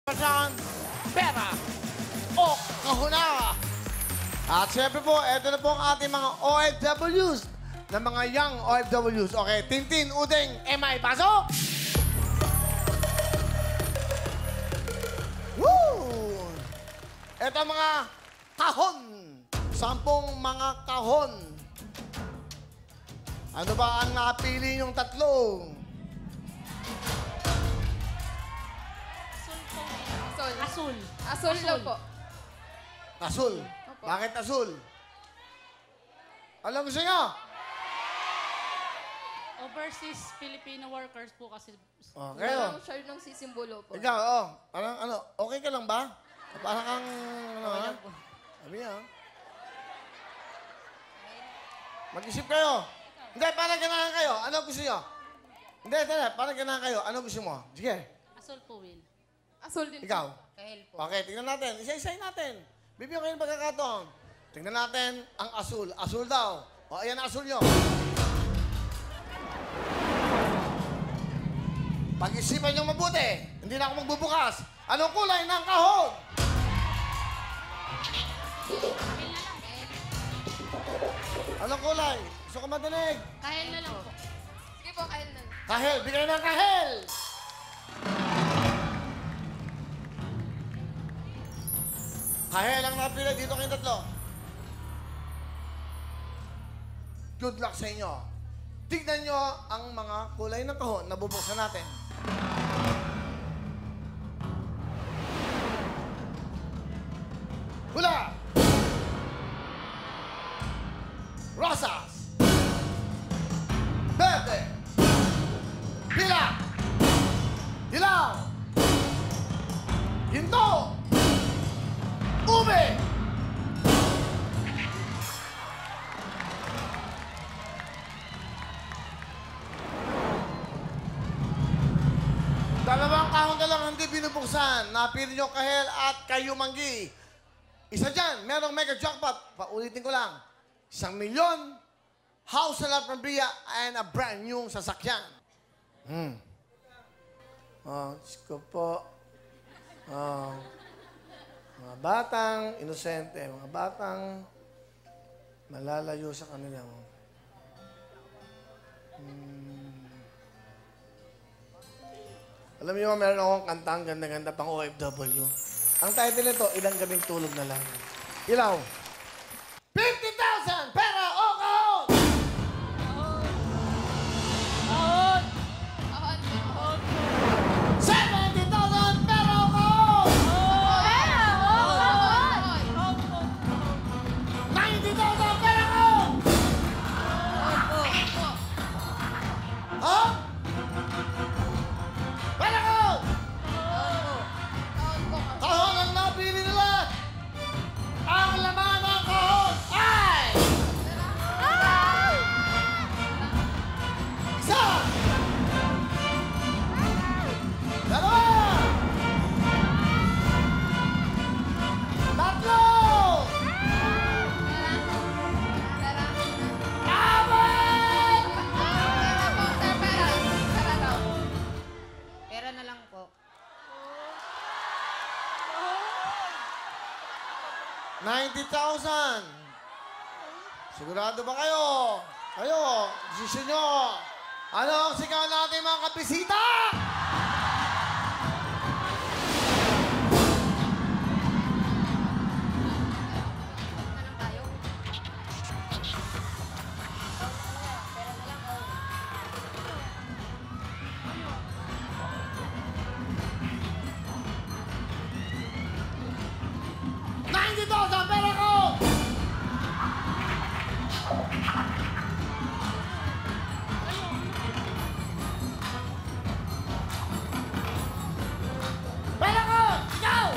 Pasan, pera o kahuna. At syempre po, ito na po ang ating mga OFWs na mga young OFWs. Okay, Tintin, Udeng, Emay, pasok! Woo! Ito ang mga kahon. 10 mga kahon. Ano ba ang napili niyong tatlo? Asul. Asul daw po. Asul. Opo. Bakit asul? Alam gusto niyo? Overseas Filipino workers po kasi. Okay, oh. Parang siya ng sisimbolo po. Ikaw, oh. Ano, okay ka lang ba? Parang kang, ano, ha? Sabi niya, oh. Mag-isip kayo. Hindi, parang ganahan kayo. Ano gusto niyo? Hindi, parang ganahan kayo. Ano gusto mo? Sige. Asul po, Will. Asul din Ikaw. Kahel po. Okay, tingnan natin. Isa-isayin natin. Bibigyan kayo ng pagkakataon. Tingnan natin ang asul. Asul daw. O, ayan ang asul nyo. Pag-isipan nyo mabuti. Hindi na ako magbubukas. Anong kulay ng kahon? Anong kulay? Gusto ko madinig. Kahel na lang po. Sige po, kain na. Kahel. Bigay ng kahel. Kahel ang napili dito kayong tatlo. Good luck sa inyo. Tignan nyo ang mga kulay ng kahon na bubuksan natin. Hula! Rosas! Verde! Pila! Dilaw! Ginto! Ube! Dalawang kahon na lang hindi binubuksan. Napili nyo kahel at kayumanggi. Isa dyan, merong mega jackpot. Paulitin ko lang. 1 milyon, house na lot ng Bria, and a brand new sasakyan. Oh, Diyos ko po. Oh. Mga batang inosente, mga batang malalayo sa kanila. Alam niyo, meron akong kantang ganda-ganda pang OFW. Ang title nito, Ilang Gabing Tulog na Lang. Ilaw. 50,000! Pera o kahon! Kahon! Ahon po. 70,000! Pera o kahon! Pera! Ahon! 90,000! Pera o kahon! Ha? Pera o kahon! Ahon po. Kahon ang napili nila! Ang laman ng kahon ay... Isa! Dalawa! Tatlo! Pera. Apat! Pera po, sir. Pera. Pera daw. Pera na lang po. 90,000! Sigurado ba kayo? Kayo, desisyon nyo. Ano ang sigaw natin mga kabisita? Na lang tayo. 90,000! Pera ko! Pera ko! Ikaw!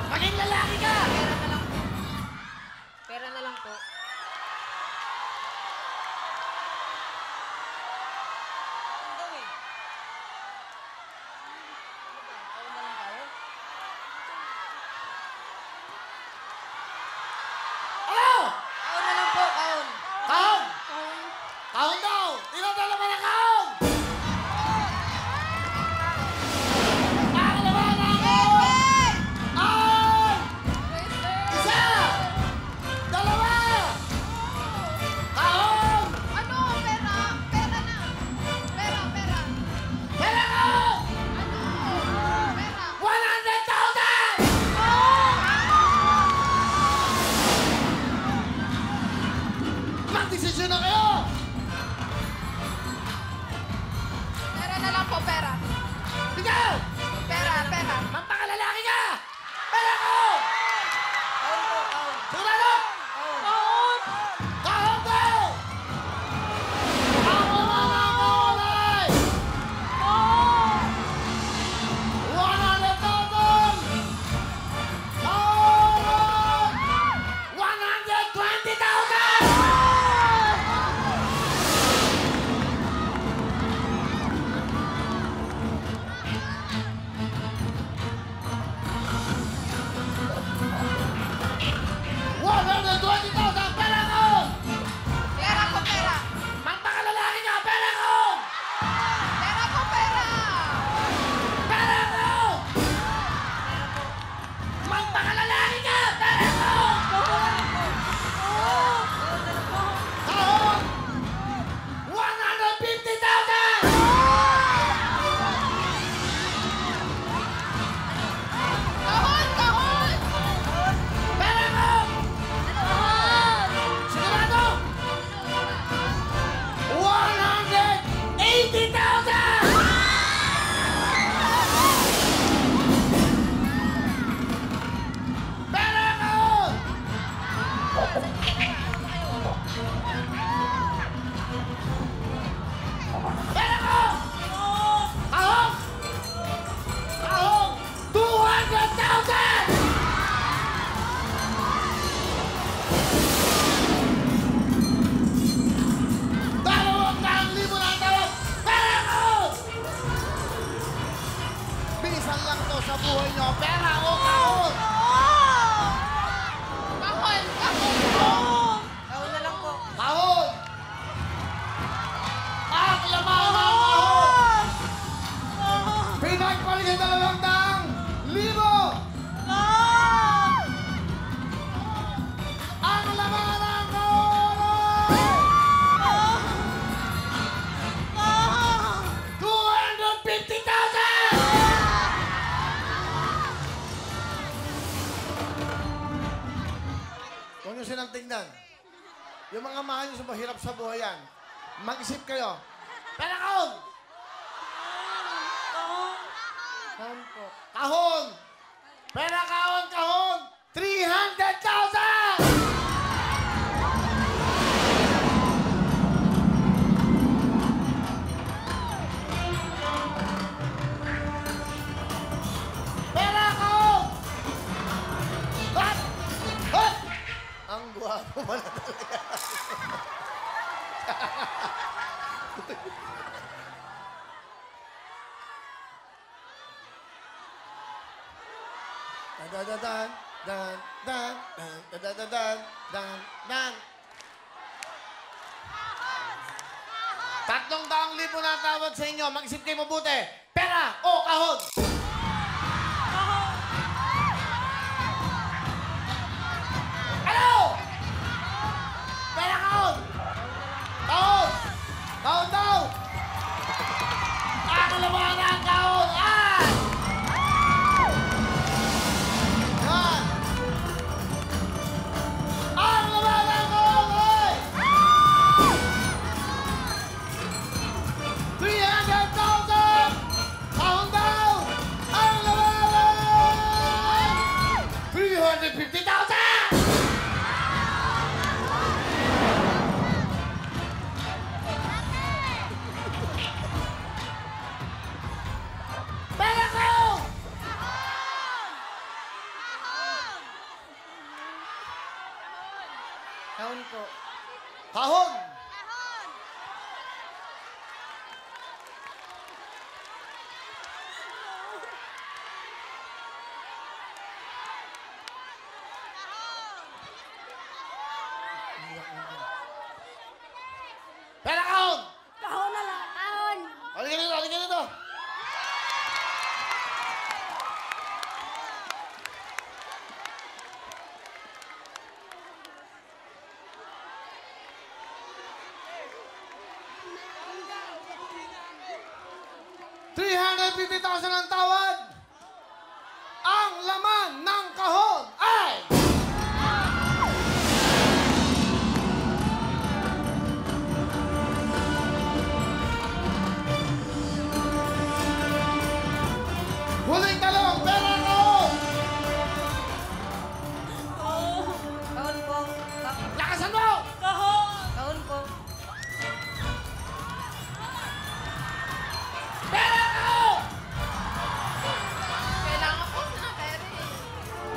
Maging lalaki ka! Pera na lang po. Pera na lang po. Ang gawin? Kahon na lang tayo? Ano? Kahon na lang po, kahon. Kahon! Kahon daw! Tinatala pa ng kahon! Kahon na Mabilisan lang to sa buhay nyo. Pera o kahon? Kahon! Kahon po! Kahon na lang po. Kahon! Ang laman ng kahon! Pinagpaligid na lang ng 1,000! Ang laman ng kahon ay 250,000! Huwag nyo silang tingnan. Yung mga mahal nyo sa mahirap sa buhay yan, mag-isip kayo. Pera kahon! Kahon po. Kahon! Pera kahon, kahon! 300,000! Pera kahon! Hot! Hot! Ang guwapo pala talaga. Dan dan dan dan dan dan dan dan dan dan dan. 300,000 na tawad sa inyo. Mag-isip kayo mabuti. Pera o kahon? Ano? Pera kahon? Kahon! Kahon daw! Ang laman ng kahon ay... Yan! Ang laman ng kahon ay... 300,000! Kahon daw! Ang laman ay... 350,000! Pera kahon! Kahon po. Kahon! Pera kahon! Kahon na lang. Kahon. Halika dito, halika dito! $350,000 ang tawad! Ang laman ng kahon ay... Huling talong, pera kahon! Kahon po. Lakasan mo! Kahon po. Pera kahon! Kailangan ko na pera eh.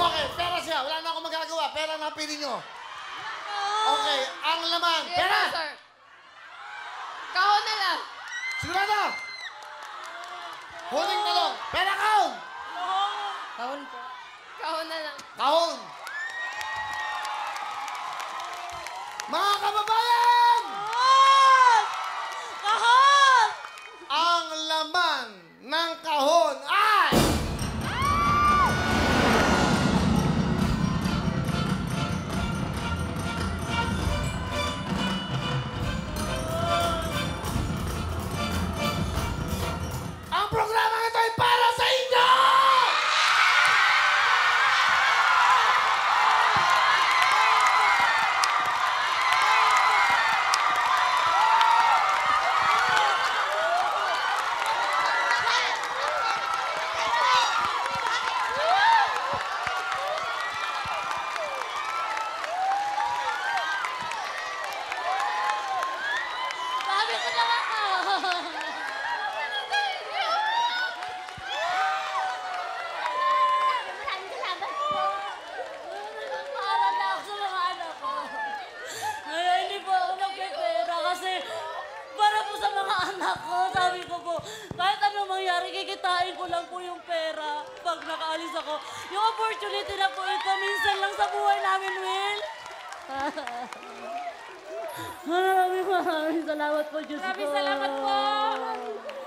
Okay, pera siya. Wala na akong magagawa. Pera na pili nyo. Okay, ang laman. Yes, Pera! sir. Kahon na lang. Sigurado! Huling talong, pera kahon! Kahon po. Kahon na lang. Kahon! Mga kababayan! Kahon! Ang laman ng kahon ay... Ang programa ito ay para sa inyo! pag nakaalis ako. Yung opportunity na po ito, minsan lang sa buhay namin, Will. Maraming salamat po, Diyos ko. Maraming salamat po.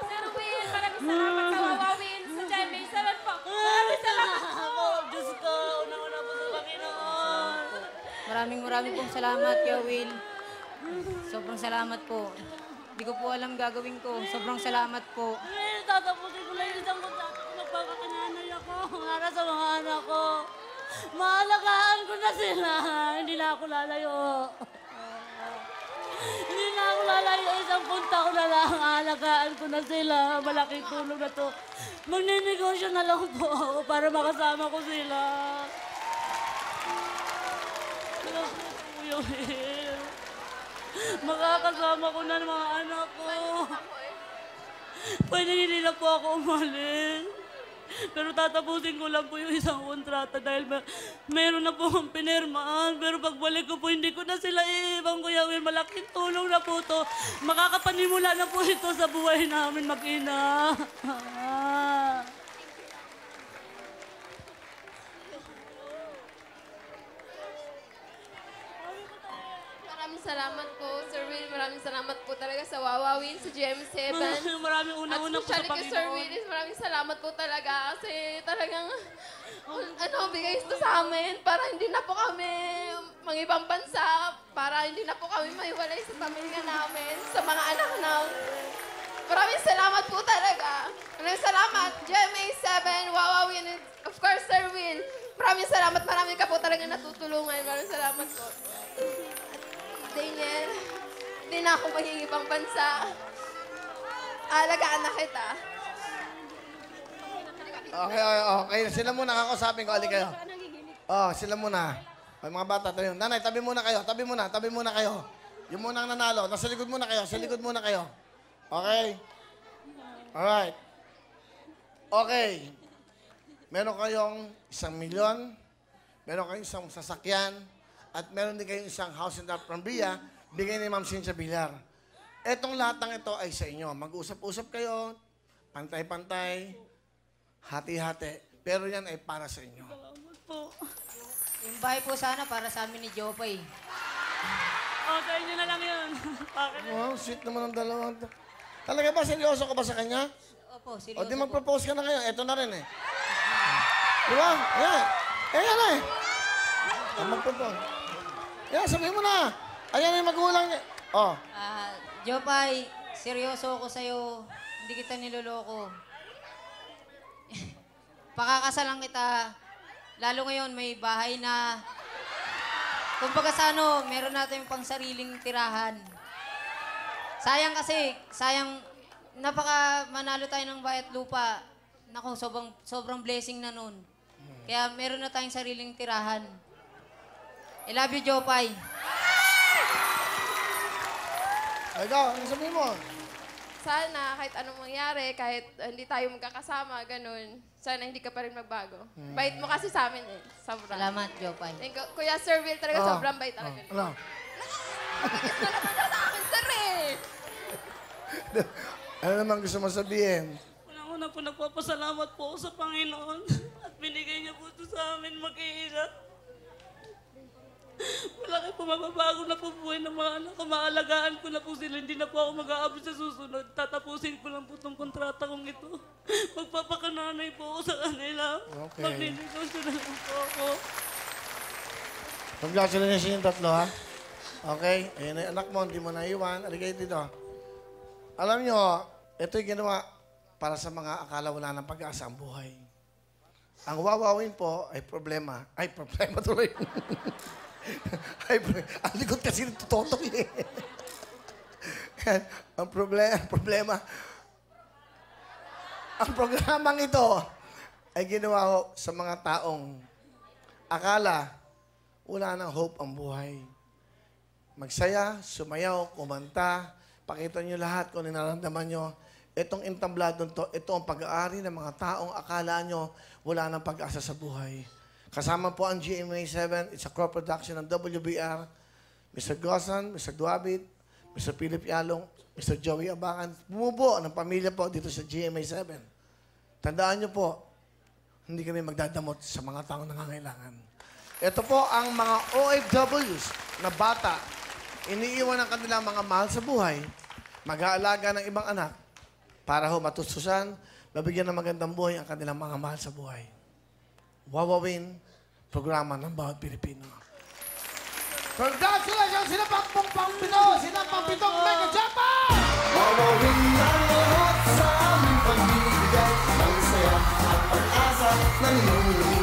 Sir Will, maraming salamat sa wawawin sa GMA7 po. Maraming salamat po. Diyos ko, una-una po sa Panginoon. Maraming pong salamat, Kuya Will. Sobrang salamat po. Hindi ko po alam gagawin ko. Sobrang salamat po. Tatapusin ko lang yung isang kontrato ko. Magpapakakananay ako. Para sa mga anak ko. Maalagaan ko na sila. Hindi na ako lalayo. Hindi na ako lalayo. Isang punta ko na lang. Aalagaan ko na sila. Malaking tulong na to. Magninegosyo na lang po ako para makasama ko sila. Alam ko po yung makakasama ko na ng mga anak ko. Pwede hindi na po ako umalis. Pero tatapusin ko lang po yung isang kontrata dahil meron na po akong pinirmaan. Pero pagbalik ko po, hindi ko na sila iibang, Kuya Will. Malaking tulong na po to. Makakapanimula na po ito sa buhay namin mag-ina. Maraming salamat po, Sir Will. Maraming salamat po talaga sa wawawin sa GM7. Maraming una-una po sa At especially kay Sir Panginoon. Willis, maraming salamat po talaga kasi talagang bigay ito sa amin para hindi na po kami ibang bansa, para hindi na po kami maiwalay sa pamilya namin, sa mga anak namin. Maraming salamat po talaga. Maraming salamat, GMA7, wawawin, and of course, Sir Will. Maraming salamat, marami ka po talaga natutulungan. Maraming salamat po. Daniel, hindi na ako magigibang bansa. Alagaan na kita. Okay. Sila muna kakausapin ko. Ali kayo. Sila muna. May mga bata tayo. Nanay, tabi muna kayo. Yung munang nanalo. Nasa likod muna kayo. Okay? Alright. Okay. Meron kayong 1 milyon. Meron kayong isang sasakyan. At meron din kayong isang house in Prambia, bigay ni Ma'am Cynthia Villar. Etong lahat ng ito ay sa inyo. Mag-usap-usap kayo, pantay-pantay, hati-hati. Pero yan ay para sa inyo. Salamat po. Yung bahay po sana para sa amin ni Jopay. Sa inyo na lang yun. Bakit? Wow, sweet naman ang dalawang to. Talaga ba, seryoso ka ba sa kanya? Opo, O seryoso di po. mag-propose ka na ngayon. Ito na rin eh. Di ba? Ayan. Ayan na eh. Mag-propose. Ayan, sabihin mo na. Ayan yung magulang niya. Oh. Jopay, seryoso ako sa'yo. Hindi kita niloloko. Pakakasalan kita. Lalo ngayon, may bahay na. Kumbaga sa meron natin pang sariling tirahan. Sayang kasi, napaka manalo tayo ng bayat lupa. Naku, sobrang blessing na nun. Kaya meron na tayong sariling tirahan. I love you, Jopay. Ikaw, ano sabihin mo? Sana kahit anong mangyari, kahit hindi tayo magkakasama, ganun, sana hindi ka pa rin magbago. Bait mo kasi sa amin eh. Sobrang. Salamat, Jopay. Thank you. Kuya Sir Will, talaga sobrang bait talaga. Ano? Bigas na naman na sa akin, sir eh. Ano naman gusto mo sabihin? Unang-una po nagpapasalamat po ako sa Panginoon at binigay niya po ito sa amin mag-iingat. Malaki po mababago na po buhay ng mga anak ko. Maalagaan ko na po sila. Hindi na po ako mag-aabot sa susunod. Tatapusin ko lang po itong kontrata kong ito. Magpapakananay po ako sa kanila. Okay. Magninegosyo na lang po ako. Congratulations yung tatlo, ha? Okay? Ayan na yung anak mo, hindi mo naiwan. Aligay dito. Alam nyo, ito yung ginawa para sa mga akala wala ng pag-asa ang buhay. Ang wawawin po ay problema. Ay, problema tuloy. Ang likod kasi nito totoy eh. Ang problema. Ang programang ito ay ginawa ko sa mga taong akala wala nang hope ang buhay. Magsaya, sumayaw, kumanta, pakita nyo lahat kung ninaramdaman nyo. Itong intabladong to, ito ang pag-aari ng mga taong akala nyo wala nang pag-asa sa buhay. Kasama po ang GMA7. It's a co-production ng WBR. Mr. Gozan, Mr. Duabit, Mr. Philip Yalong, Mr. Joey Abangan. Bumubuo ng pamilya po dito sa GMA7. Tandaan nyo po, hindi kami magdadamot sa mga taong nangangailangan. Ito po ang mga OFWs na bata, iniiwan ng kanilang mga mahal sa buhay, mag-aalaga ng ibang anak, para ho matustusan, mabigyan ng magandang buhay ang kanilang mga mahal sa buhay. Wawawin, programa ng bawat Pilipino. Congratulations! Sila pang pito! Sila pang pitong Mega Jackpot! Wawawin ang lahat sa aming pagbibigay ng saya at pag-asa na ninunod.